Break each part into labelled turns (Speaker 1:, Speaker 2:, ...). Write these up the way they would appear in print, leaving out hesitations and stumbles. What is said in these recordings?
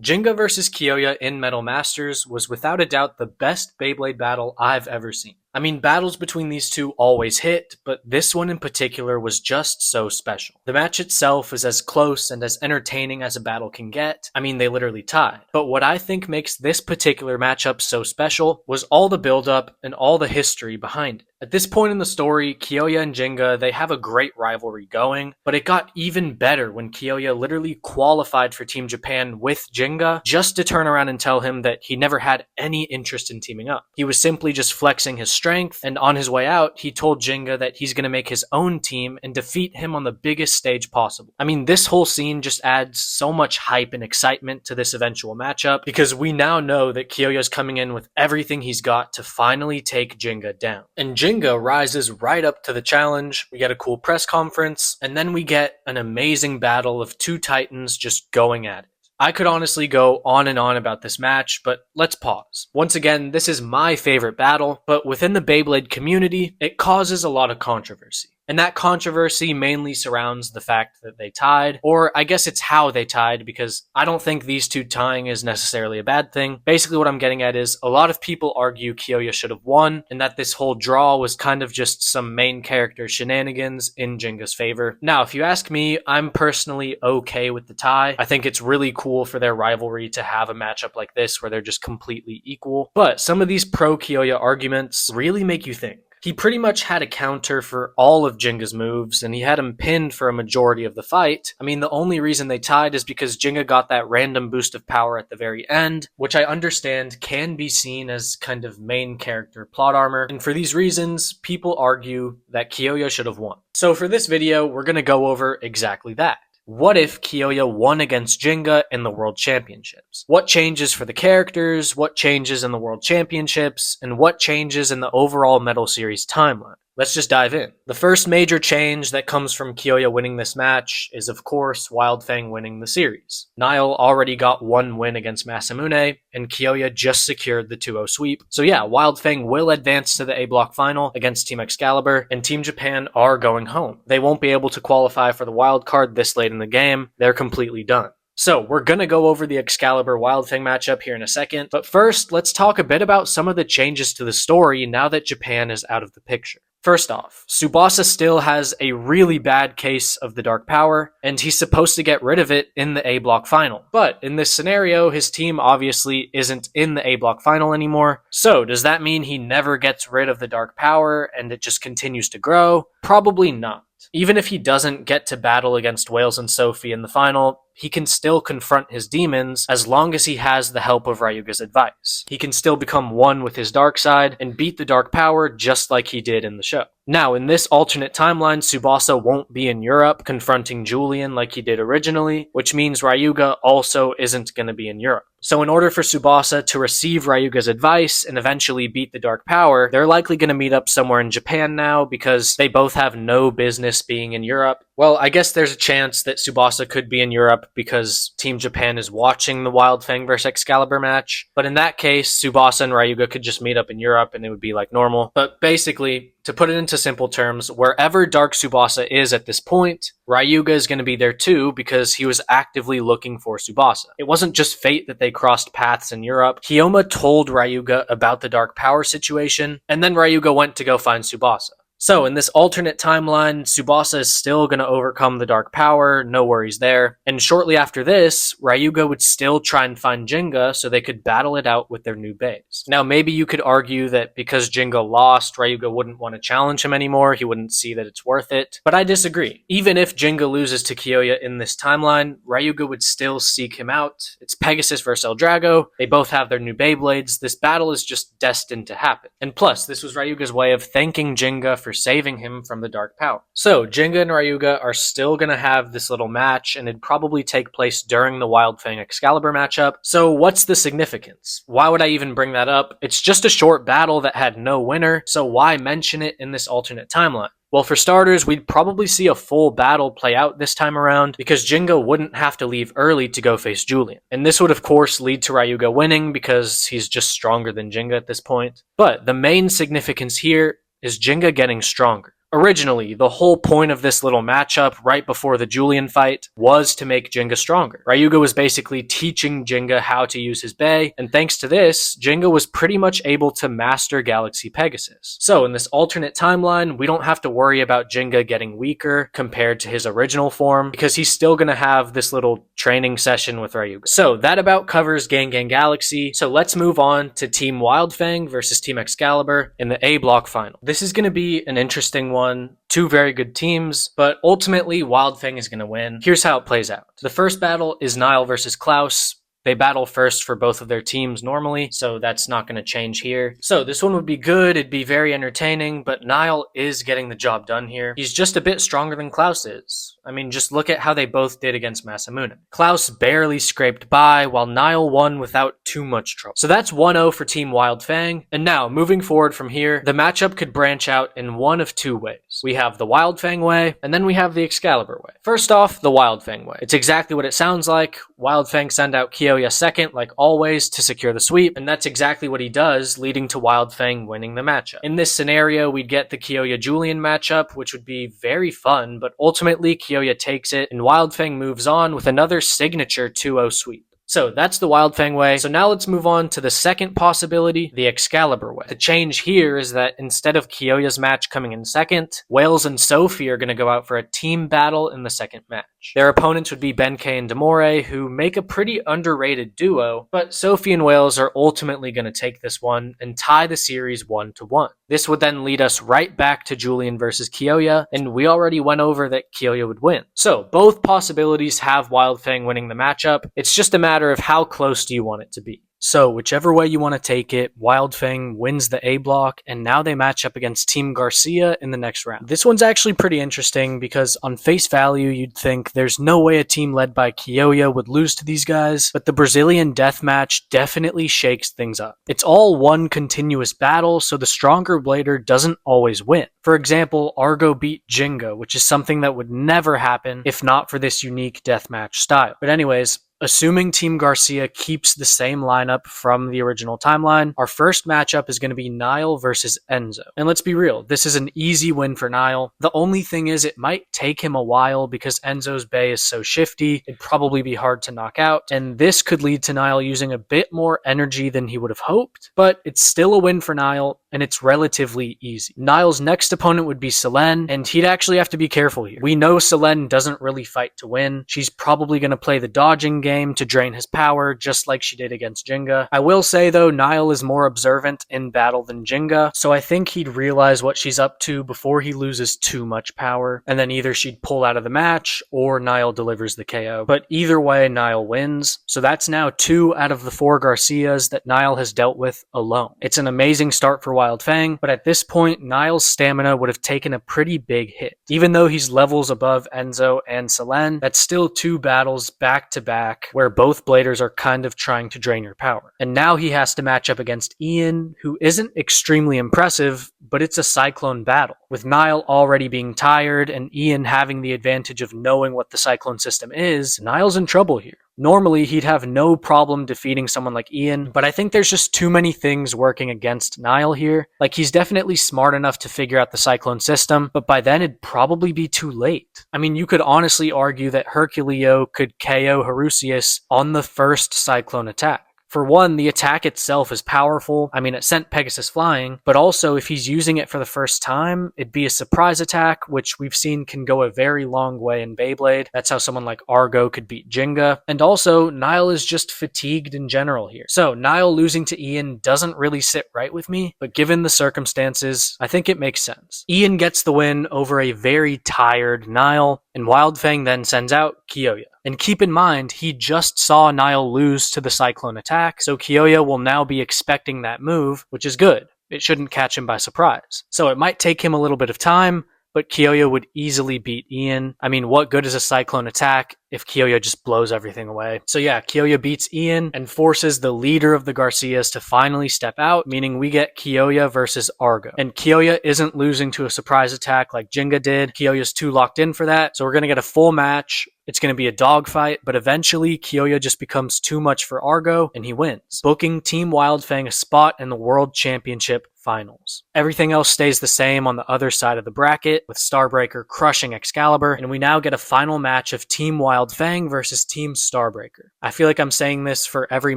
Speaker 1: Jinga vs. Kyoya in Metal Masters was without a doubt the best Beyblade battle I've ever seen. I mean, battles between these two always hit, but this one in particular was just so special. The match itself is as close and as entertaining as a battle can get. I mean, they literally tied. But what I think makes this particular matchup so special was all the build-up and all the history behind it. At this point in the story, Kyoya and Jinga, they have a great rivalry going, but it got even better when Kyoya literally qualified for Team Japan with Jinga just to turn around and tell him that he never had any interest in teaming up. He was simply just flexing his strength, and on his way out, he told Jinga that he's going to make his own team and defeat him on the biggest stage possible. I mean, this whole scene just adds so much hype and excitement to this eventual matchup because we now know that Kyoya's coming in with everything he's got to finally take Jinga down. And Jinga rises right up to the challenge, we get a cool press conference, and then we get an amazing battle of two titans just going at it. I could honestly go on and on about this match, but let's pause. Once again, this is my favorite battle, but within the Beyblade community, it causes a lot of controversy. And that controversy mainly surrounds the fact that they tied, or I guess it's how they tied, because I don't think these two tying is necessarily a bad thing. Basically what I'm getting at is a lot of people argue Kyoya should have won, and that this whole draw was kind of just some main character shenanigans in Jinga's favor. Now, if you ask me, I'm personally okay with the tie. I think it's really cool for their rivalry to have a matchup like this where they're just completely equal. But some of these pro-Kyoya arguments really make you think. He pretty much had a counter for all of Jinga's moves, and he had him pinned for a majority of the fight. I mean, the only reason they tied is because Jinga got that random boost of power at the very end, which I understand can be seen as kind of main character plot armor, and for these reasons, people argue that Kyoya should have won. So for this video, we're gonna go over exactly that. What if Kyoya won against Jinga in the World Championships? What changes for the characters, what changes in the World Championships, and what changes in the overall Metal Series timeline? Let's just dive in. The first major change that comes from Kyoya winning this match is, of course, Wild Fang winning the series. Nile already got one win against Masamune, and Kyoya just secured the 2-0 sweep. So yeah, Wild Fang will advance to the A Block final against Team Excalibur, and Team Japan are going home. They won't be able to qualify for the wild card this late in the game. They're completely done. So, we're gonna go over the Excalibur Wild Fang matchup here in a second, but first, let's talk a bit about some of the changes to the story now that Japan is out of the picture. First off, Tsubasa still has a really bad case of the Dark Power, and he's supposed to get rid of it in the A Block final. But in this scenario, his team obviously isn't in the A Block final anymore. So, does that mean he never gets rid of the Dark Power and it just continues to grow? Probably not. Even if he doesn't get to battle against Wales and Sophie in the final, he can still confront his demons as long as he has the help of Ryuga's advice. He can still become one with his dark side and beat the Dark Power just like he did in the show. Now, in this alternate timeline, Tsubasa won't be in Europe confronting Julian like he did originally, which means Ryuga also isn't going to be in Europe. So in order for Tsubasa to receive Ryuga's advice and eventually beat the Dark Power, they're likely going to meet up somewhere in Japan now because they both have no business being in Europe. Well, I guess there's a chance that Tsubasa could be in Europe because Team Japan is watching the Wild Fang vs. Excalibur match. But in that case, Tsubasa and Ryuga could just meet up in Europe and it would be like normal. But basically, to put it into simple terms, wherever Dark Tsubasa is at this point, Ryuga is going to be there too because he was actively looking for Tsubasa. It wasn't just fate that they crossed paths in Europe. Kiyoma told Ryuga about the Dark Power situation, and then Ryuga went to go find Tsubasa. So, in this alternate timeline, Tsubasa is still going to overcome the Dark Power, no worries there. And shortly after this, Ryuga would still try and find Jinga so they could battle it out with their new base. Now, maybe you could argue that because Jinga lost, Ryuga wouldn't want to challenge him anymore, he wouldn't see that it's worth it. But I disagree. Even if Jinga loses to Kyoya in this timeline, Ryuga would still seek him out. It's Pegasus versus El Drago, they both have their new Beyblades, this battle is just destined to happen. And plus, this was Ryuga's way of thanking Jinga for saving him from the Dark Power. So, Jinga and Ryuga are still going to have this little match, and it'd probably take place during the Wild Fang Excalibur matchup. So, what's the significance? Why would I even bring that up? It's just a short battle that had no winner, so why mention it in this alternate timeline? Well, for starters, we'd probably see a full battle play out this time around because Jinga wouldn't have to leave early to go face Julian. And this would of course lead to Ryuga winning because he's just stronger than Jinga at this point. But the main significance here is Jinga getting stronger. Originally, the whole point of this little matchup right before the Julian fight was to make Gingka stronger. Ryuga was basically teaching Gingka how to use his Bey, and thanks to this, Gingka was pretty much able to master Galaxy Pegasus. So in this alternate timeline, we don't have to worry about Gingka getting weaker compared to his original form, because he's still going to have this little training session with Ryuga. So that about covers Gang Galaxy. So let's move on to Team Wild Fang versus Team Excalibur in the A block final. This is going to be an interesting one. Two very good teams, but ultimately Wild Fang is going to win. Here's how it plays out. The first battle is Niall versus Klaus. They battle first for both of their teams normally, so that's not going to change here. So this one would be good, it'd be very entertaining, but Niall is getting the job done here. He's just a bit stronger than Klaus is. I mean, just look at how they both did against Masamune. Klaus barely scraped by, while Niall won without too much trouble. So that's 1-0 for Team Wild Fang. And now, moving forward from here, the matchup could branch out in one of two ways. We have the Wild Fang way, and then we have the Excalibur way. First off, the Wild Fang way. It's exactly what it sounds like. Wild Fang send out Kyoya second, like always, to secure the sweep, and that's exactly what he does, leading to Wild Fang winning the matchup. In this scenario, we'd get the Kyoya-Julian matchup, which would be very fun, but ultimately Kyoya takes it, and Wild Fang moves on with another signature 2-0 sweep. So that's the Wild Fang way. So now let's move on to the second possibility, the Excalibur way. The change here is that instead of Kyoya's match coming in second, Wales and Sophie are going to go out for a team battle in the second match. Their opponents would be Benkei and Demore, who make a pretty underrated duo, but Sophie and Wales are ultimately going to take this one and tie the series 1-1. This would then lead us right back to Julian versus Kyoya, and we already went over that Kyoya would win. So both possibilities have Wild Fang winning the matchup. It's just a matter of how close do you want it to be. So whichever way you want to take it, Wild Fang wins the A block, and now they match up against Team Garcia in the next round. This one's actually pretty interesting because on face value, you'd think there's no way a team led by Kyoya would lose to these guys, but the Brazilian deathmatch definitely shakes things up. It's all one continuous battle, so the stronger blader doesn't always win. For example, Argo beat Gingka, which is something that would never happen if not for this unique deathmatch style. But anyways, assuming Team Garcia keeps the same lineup from the original timeline, our first matchup is going to be Niall versus Enzo. And let's be real, this is an easy win for Niall. The only thing is it might take him a while because Enzo's Bey is so shifty, it'd probably be hard to knock out, and this could lead to Niall using a bit more energy than he would have hoped, but it's still a win for Niall, and it's relatively easy. Niall's next opponent would be Selene, and he'd actually have to be careful here. We know Selene doesn't really fight to win. She's probably going to play the dodging game to drain his power, just like she did against Gingka. I will say though, Niall is more observant in battle than Gingka, so I think he'd realize what she's up to before he loses too much power, and then either she'd pull out of the match, or Niall delivers the KO. But either way, Niall wins, so that's now 2 out of the 4 Garcias that Niall has dealt with alone. It's an amazing start for Wild Fang, but at this point, Niall's stamina would have taken a pretty big hit. Even though he's levels above Enzo and Selene, that's still 2 battles back to back where both bladers are kind of trying to drain your power. And now he has to match up against Ian, who isn't extremely impressive, but it's a Cyclone battle. With Niall already being tired and Ian having the advantage of knowing what the Cyclone system is, Niall's in trouble here. Normally, he'd have no problem defeating someone like Ian, but I think there's just too many things working against Niall here. Like, he's definitely smart enough to figure out the Cyclone system, but by then it'd probably be too late. I mean, you could honestly argue that Herculeo could KO Harusius on the first Cyclone attack. For one, the attack itself is powerful. I mean, it sent Pegasus flying, but also if he's using it for the first time, it'd be a surprise attack, which we've seen can go a very long way in Beyblade. That's how someone like Argo could beat Gingka. And also, Niall is just fatigued in general here. So Niall losing to Ian doesn't really sit right with me, but given the circumstances, I think it makes sense. Ian gets the win over a very tired Niall, and Wild Fang then sends out Kyoya. And keep in mind, he just saw Niall lose to the Cyclone attack, so Kyoya will now be expecting that move, which is good. It shouldn't catch him by surprise. So it might take him a little bit of time, but Kyoya would easily beat Ian. I mean, what good is a Cyclone attack if Kyoya just blows everything away? So yeah, Kyoya beats Ian and forces the leader of the Garcias to finally step out, meaning we get Kyoya versus Argo. And Kyoya isn't losing to a surprise attack like Gingka did. Kyoya's too locked in for that, so we're going to get a full match It's going to be a dogfight, but eventually Kyoya just becomes too much for Argo and he wins, booking Team Wildfang a spot in the World Championship Finals. Everything else stays the same on the other side of the bracket, with Starbreaker crushing Excalibur, and we now get a final match of Team Wildfang versus Team Starbreaker. I feel like I'm saying this for every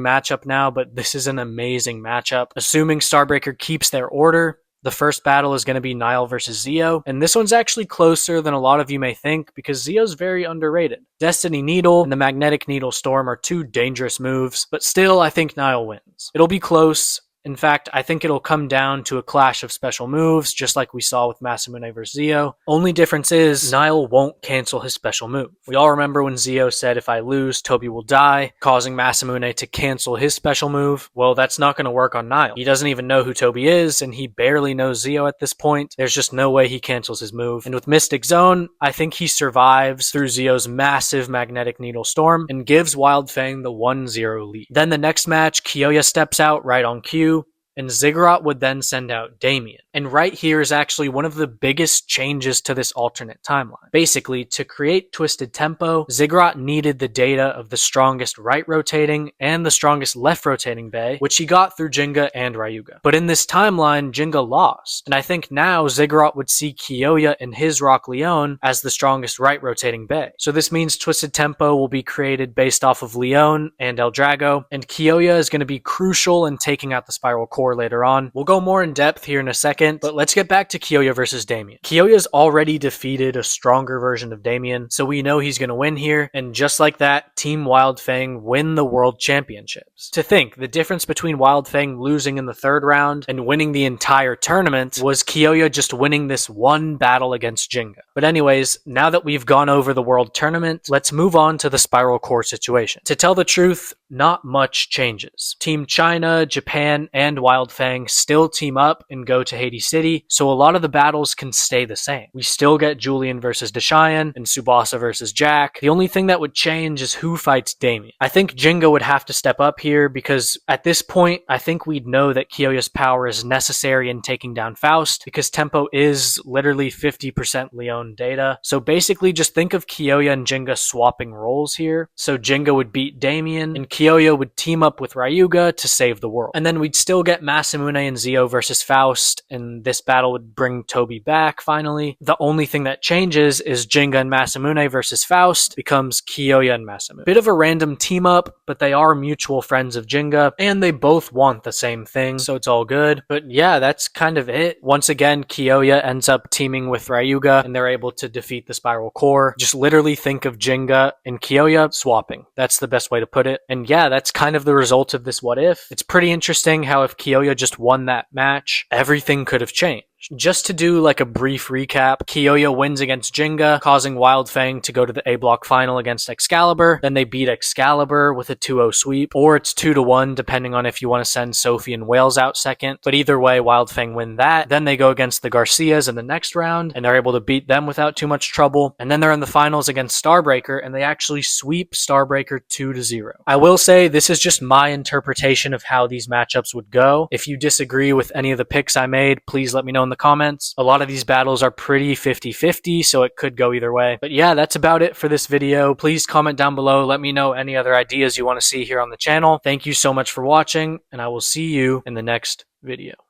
Speaker 1: matchup now, but this is an amazing matchup. Assuming Starbreaker keeps their order, the first battle is going to be Nile versus Zio, and this one's actually closer than a lot of you may think because Zio's very underrated. Destiny Needle and the Magnetic Needle Storm are two dangerous moves, but still I think Nile wins. It'll be close. In fact, I think it'll come down to a clash of special moves, just like we saw with Masamune vs. Zio. Only difference is, Nile won't cancel his special move. We all remember when Zio said, if I lose, Toby will die, causing Masamune to cancel his special move. Well, that's not going to work on Nile. He doesn't even know who Toby is, and he barely knows Zio at this point. There's just no way he cancels his move. And with Mystic Zone, I think he survives through Zio's massive Magnetic Needle Storm and gives Wildfang the 1-0 lead. Then the next match, Kyoya steps out right on cue, and Ziggurat would then send out Damien. And right here is actually one of the biggest changes to this alternate timeline. Basically, to create Twisted Tempo, Ziggurat needed the data of the strongest right rotating and the strongest left rotating Bey, which he got through Ginga and Ryuga. But in this timeline, Ginga lost. And I think now Ziggurat would see Kyoya and his Rock Leone as the strongest right rotating Bey. So this means Twisted Tempo will be created based off of Leone and El Drago, and Kyoya is going to be crucial in taking out the Spiral Core later on. We'll go more in depth here in a second, but let's get back to Kyoya versus Damien. Kyoya's already defeated a stronger version of Damien, so we know he's going to win here, and just like that, Team Wildfang win the World Championships. To think, the difference between Wildfang losing in the third round and winning the entire tournament was Kyoya just winning this one battle against Ginga. But anyways, now that we've gone over the World Tournament, let's move on to the Spiral Core situation. To tell the truth, not much changes. Team China, Japan, and Wildfang still team up and go to Hades City, so a lot of the battles can stay the same. We still get Julian versus Deshayan and Tsubasa versus Jack. The only thing that would change is who fights Damien. I think Ginga would have to step up here because at this point, I think we'd know that Kyoya's power is necessary in taking down Faust because Tempo is literally 50% Leone data. So basically just think of Kyoya and Ginga swapping roles here. So Ginga would beat Damien and Kyoya would team up with Ryuga to save the world. And then we'd still get Masamune and Zio versus Faust, and this battle would bring Toby back finally. The only thing that changes is Ginga and Masamune versus Faust becomes Kyoya and Masamune. Bit of a random team up, but they are mutual friends of Ginga, and they both want the same thing, so it's all good. But yeah, that's kind of it. Once again, Kyoya ends up teaming with Ryuga, and they're able to defeat the Spiral Core. Just literally think of Ginga and Kyoya swapping. That's the best way to put it. And yeah, that's kind of the result of this what if. It's pretty interesting how if Kyoya just won that match, everything could have changed. Just to do like a brief recap, Kyoya wins against Ginga, causing Wildfang to go to the A block final against Excalibur. Then they beat Excalibur with a 2-0 sweep, or it's 2-1 depending on if you want to send Sophie and Wales out second. But either way, Wildfang win that. Then they go against the Garcias in the next round, and they're able to beat them without too much trouble. And then they're in the finals against Starbreaker, and they actually sweep Starbreaker 2-0. I will say this is just my interpretation of how these matchups would go. If you disagree with any of the picks I made, please let me know in the comments. A lot of these battles are pretty 50-50, so it could go either way. But yeah, that's about it for this video. Please comment down below. Let me know any other ideas you want to see here on the channel. Thank you so much for watching, and I will see you in the next video.